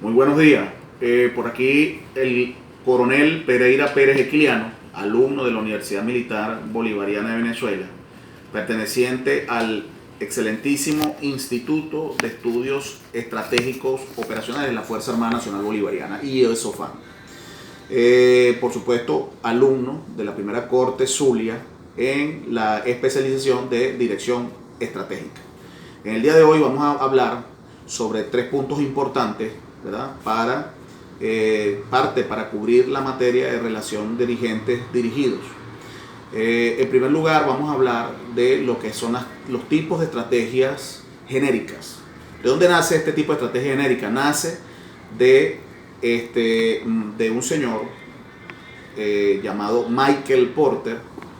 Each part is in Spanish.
Muy buenos días. Por aquí el coronel Pereira Pérez Equiliano, alumno de la Universidad Militar Bolivariana de Venezuela, perteneciente al excelentísimo Instituto de Estudios Estratégicos Operacionales de la Fuerza Armada Nacional Bolivariana, IESOFAN. Por supuesto, alumno de la primera corte Zulia en la especialización de Dirección Estratégica. En el día de hoy vamos a hablar sobre tres puntos importantes, ¿verdad? Para cubrir la materia de relación dirigentes dirigidos. En primer lugar, vamos a hablar de lo que son los tipos de estrategias genéricas. ¿De dónde nace este tipo de estrategia genérica? Nace de un señor llamado Michael Porter,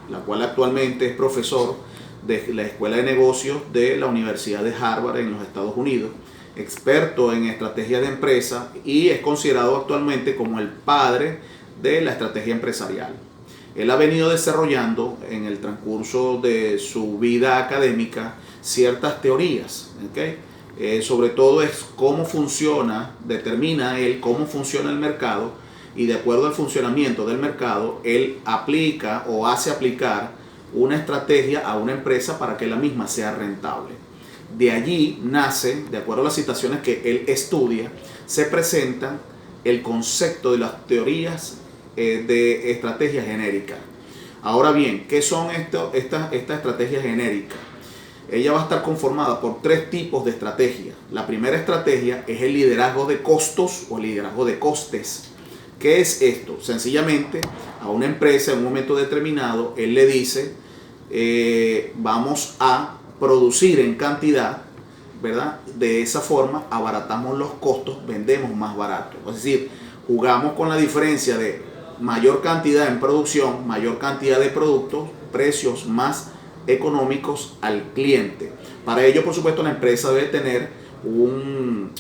la cual actualmente es profesor de la Escuela de Negocios de la Universidad de Harvard en los Estados Unidos, experto en estrategia de empresa y es considerado actualmente como el padre de la estrategia empresarial. Él ha venido desarrollando en el transcurso de su vida académica ciertas teorías, ¿okay? Sobre todo es cómo funciona, determina él cómo funciona el mercado y de acuerdo al funcionamiento del mercado, él aplica o hace aplicar una estrategia a una empresa para que la misma sea rentable. De allí nace, de acuerdo a las citaciones que él estudia, se presenta el concepto de las teorías de estrategia genérica. Ahora bien, ¿qué son estas estrategias genéricas? Ella va a estar conformada por tres tipos de estrategias. La primera estrategia es el liderazgo de costos o liderazgo de costes. ¿Qué es esto? Sencillamente, a una empresa en un momento determinado, él le dice, vamos a producir en cantidad, ¿verdad? De esa forma abaratamos los costos, vendemos más barato. Es decir, jugamos con la diferencia de mayor cantidad en producción, mayor cantidad de productos, precios más económicos al cliente. Para ello, por supuesto, la empresa debe tener un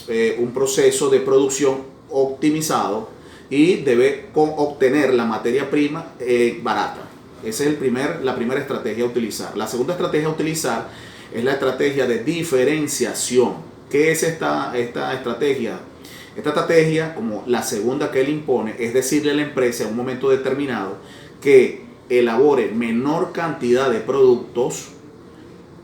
proceso de producción optimizado y debe obtener la materia prima barata. Esa es la primera estrategia a utilizar. La segunda estrategia a utilizar es la estrategia de diferenciación. ¿Qué es esta estrategia? Esta estrategia, como la segunda que él impone, es decirle a la empresa en un momento determinado que elabore menor cantidad de productos,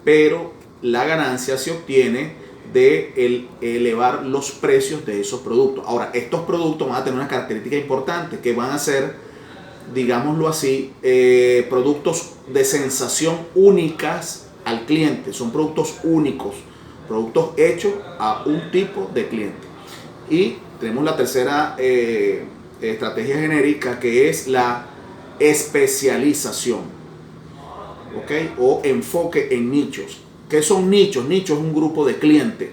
pero la ganancia se obtiene de elevar los precios de esos productos. Ahora, estos productos van a tener una característica importante, que van a ser, digámoslo así, productos de sensación únicas al cliente. Son productos únicos, productos hechos a un tipo de cliente. Y tenemos la tercera estrategia genérica, que es la especialización, ¿ok? O enfoque en nichos. ¿Qué son nichos? Nichos es un grupo de clientes.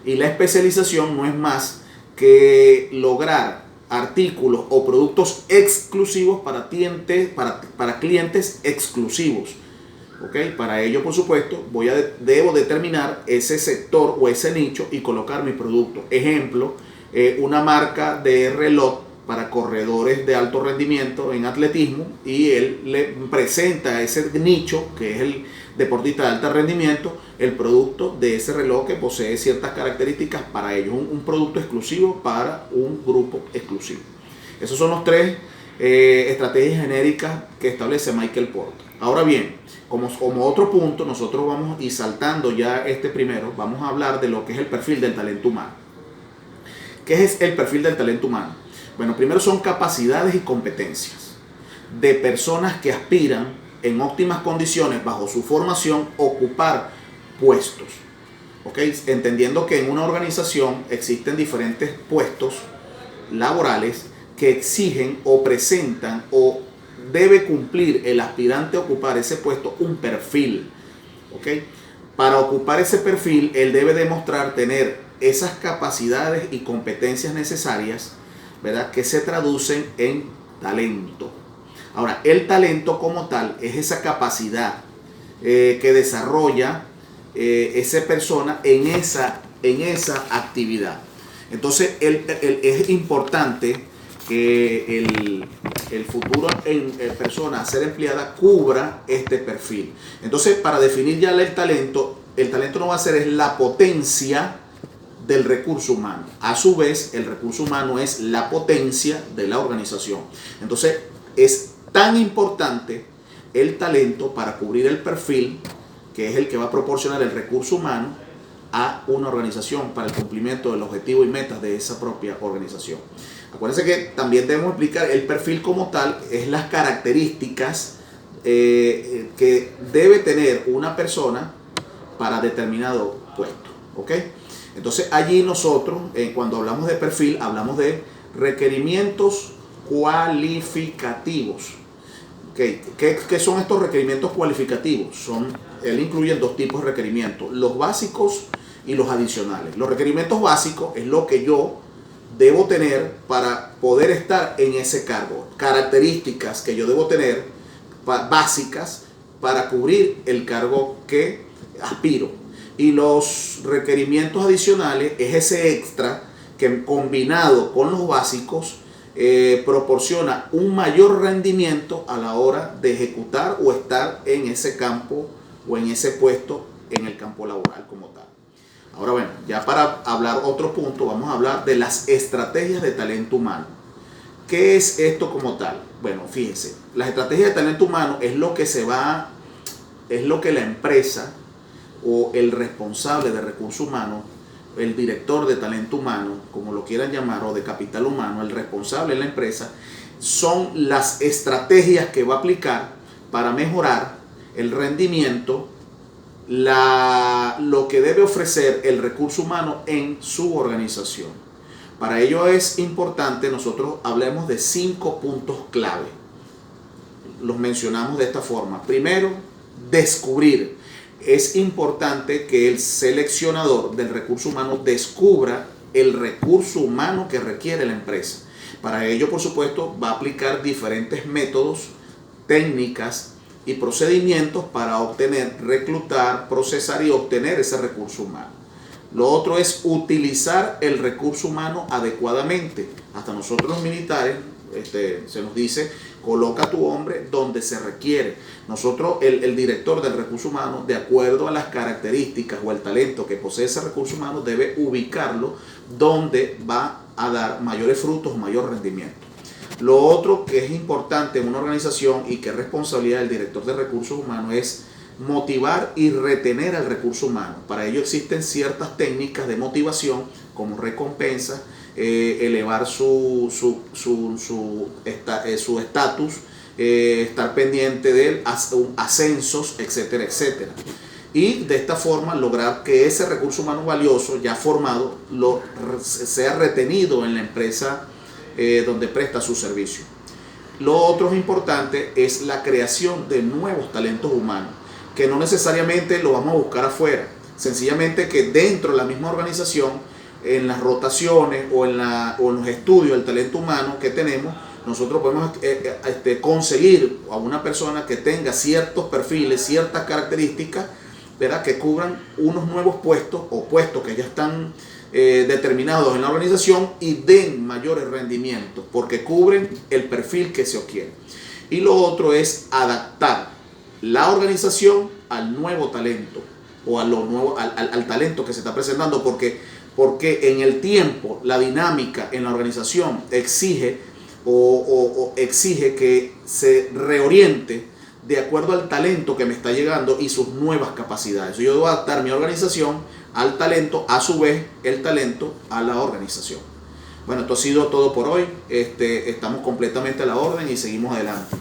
Y la especialización no es más que lograr artículos o productos exclusivos para clientes exclusivos. ¿Okay? Para ello, por supuesto, debo determinar ese sector o ese nicho y colocar mi producto. Ejemplo, una marca de reloj para corredores de alto rendimiento en atletismo, y él le presenta a ese nicho, que es el deportista de alto rendimiento, el producto de ese reloj que posee ciertas características para ellos, un producto exclusivo para un grupo exclusivo. Esos son los tres estrategias genéricas que establece Michael Porter. Ahora bien, como otro punto, nosotros vamos a ir saltando ya primero, vamos a hablar de lo que es el perfil del talento humano. ¿Qué es el perfil del talento humano? Bueno, primero son capacidades y competencias de personas que aspiran en óptimas condiciones bajo su formación ocupar puestos. ¿Okay? Entendiendo que en una organización existen diferentes puestos laborales que exigen o presentan o debe cumplir el aspirante a ocupar ese puesto un perfil. ¿Okay? Para ocupar ese perfil, él debe demostrar tener esas capacidades y competencias necesarias, ¿verdad? Que se traducen en talento. Ahora, el talento como tal es esa capacidad que desarrolla esa persona en esa actividad. Entonces, es importante que el futuro persona a ser empleada cubra este perfil. Entonces, para definir ya el talento no va a ser la potencia del recurso humano. A su vez, el recurso humano es la potencia de la organización. Entonces, es tan importante el talento para cubrir el perfil, que es el que va a proporcionar el recurso humano a una organización para el cumplimiento del objetivo y metas de esa propia organización. Acuérdense que también debemos explicar el perfil como tal, es las características que debe tener una persona para determinado puesto, ¿ok? Entonces allí nosotros, cuando hablamos de perfil, hablamos de requerimientos cualificativos. ¿Okay? ¿Qué son estos requerimientos cualificativos? Él incluye dos tipos de requerimientos, los básicos y los adicionales. Los requerimientos básicos es lo que yo debo tener para poder estar en ese cargo, características que yo debo tener básicas para cubrir el cargo que aspiro. Y los requerimientos adicionales es ese extra que combinado con los básicos proporciona un mayor rendimiento a la hora de ejecutar o estar en ese campo o en ese puesto en el campo laboral como tal. Ahora bueno, ya para hablar otro punto, vamos a hablar de las estrategias de talento humano. ¿Qué es esto como tal? Bueno, fíjense, las estrategias de talento humano es lo que la empresa o el responsable de recursos humanos, el director de talento humano, como lo quieran llamar, o de capital humano, el responsable de la empresa, son las estrategias que va a aplicar para mejorar el rendimiento, lo que debe ofrecer el recurso humano en su organización. Para ello es importante nosotros hablemos de 5 puntos clave. Los mencionamos de esta forma. Primero, descubrir. Es importante que el seleccionador del recurso humano descubra el recurso humano que requiere la empresa. Para ello, por supuesto, va a aplicar diferentes métodos, técnicas y procedimientos para obtener, reclutar, procesar y obtener ese recurso humano. Lo otro es utilizar el recurso humano adecuadamente. Hasta nosotros los militares se nos dice, coloca a tu hombre donde se requiere. Nosotros, el director del recurso humano, de acuerdo a las características o el talento que posee ese recurso humano, debe ubicarlo donde va a dar mayores frutos, mayor rendimiento. Lo otro que es importante en una organización y que es responsabilidad del director de recursos humanos es motivar y retener al recurso humano. Para ello existen ciertas técnicas de motivación como recompensas, elevar su estatus, estar pendiente de él, ascensos, etcétera, etcétera. Y de esta forma lograr que ese recurso humano valioso ya formado sea retenido en la empresa donde presta su servicio. Lo otro importante es la creación de nuevos talentos humanos, que no necesariamente lo vamos a buscar afuera, sencillamente que dentro de la misma organización, en las rotaciones o en los estudios del talento humano que tenemos, nosotros podemos conseguir a una persona que tenga ciertos perfiles, ciertas características, ¿verdad?, que cubran unos nuevos puestos o puestos que ya están determinados en la organización y den mayores rendimientos porque cubren el perfil que se quiere. Y lo otro es adaptar la organización al nuevo talento o al talento que se está presentando, porque en el tiempo la dinámica en la organización exige exige que se reoriente de acuerdo al talento que me está llegando y sus nuevas capacidades. Yo debo adaptar mi organización al talento, a su vez el talento a la organización. Bueno, esto ha sido todo por hoy. Estamos completamente a la orden y seguimos adelante.